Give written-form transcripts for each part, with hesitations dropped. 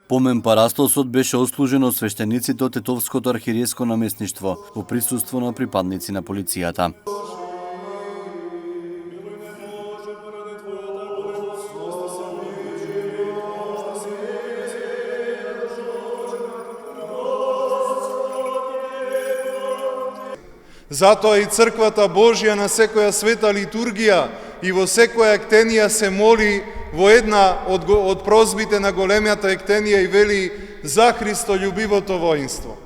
Помен парастосот беше отслужен од свештениците од Тетовското архиерејско наместништво во присуство на припадници на полицијата. Затоа и Црквата Божја на секоја света литургија и во секоја ектенија се моли во една од прозбите на големата ектенија и вели за христолюбивото воинство.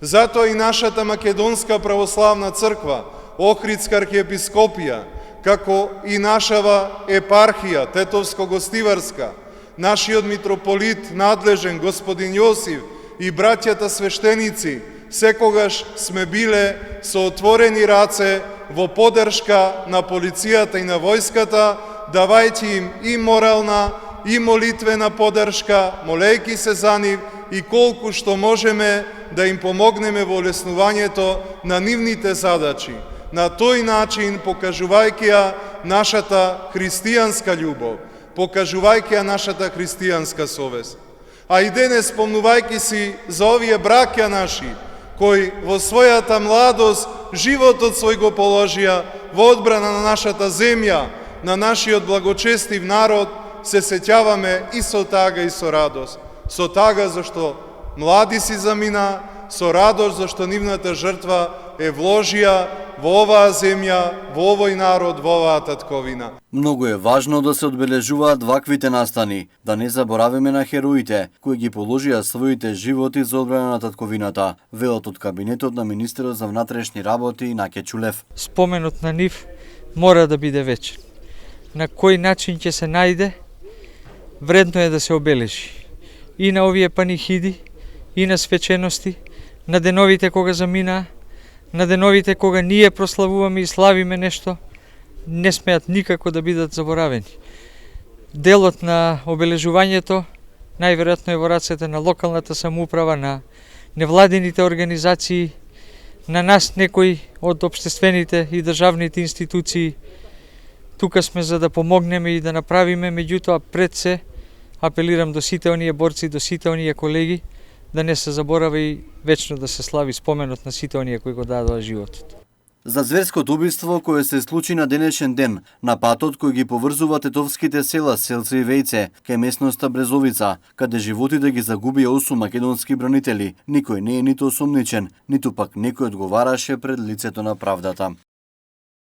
Затоа и нашата Македонска православна црква, Охридска архиепископија, како и нашава епархија Тетовско-Гостиварска, нашиот митрополит надлежен господин Јосиф и браќата свештеници, секогаш сме биле со отворени раце во поддршка на полицијата и на војската, давајќи им и морална, и молитвена поддршка, молејќи се за нив и колку што можеме да им помогнеме во олеснувањето на нивните задачи. На тој начин, покажувајќи ја нашата христијанска љубов, покажувајќи ја нашата христијанска совест. А и денес, спомнувајќи си за овие браќа наши, кои во својата младост животот свој го положија во одбрана на нашата земја, на нашиот благочестив народ, се сеќаваме и со тага и со радост. Со тага зашто млади си замина, со радост зашто нивната жртва е вложија во оваа земја, во овој народ, во оваа татковина. Многу е важно да се одбележуваат ваквите настани, да не заборавиме на хероите кои ги положија своите животи за одбрана на татковината, велат од кабинетот на министерот за внатрешни работи Наке Чулев. Споменот на нив мора да биде вечен. На кој начин ќе се најде, вредно е да се обележи. И на овие панихиди, и на свечености, на деновите кога заминаа, на деновите кога ние прославуваме и славиме нешто, не смеат никако да бидат заборавени. Делот на обележувањето најверојатно е во рацете на локалната самоуправа, на невладините организации, на нас некои од општествените и државните институции. Тука сме за да помогнеме и да направиме, меѓутоа пред се апелирам до сите оние борци, до сите оние колеги, да не се заборава и вечно да се слави споменот на сите оние кои го дадоа животот. За зверското убиство кое се случи на денешен ден на патот кој ги поврзува тетовските села Селце и Вејце кај местноста Брезовица, каде животите ги загубија 8 македонски бранители, никој не е ниту осомничен, ниту пак некој одговараше пред лицето на правдата.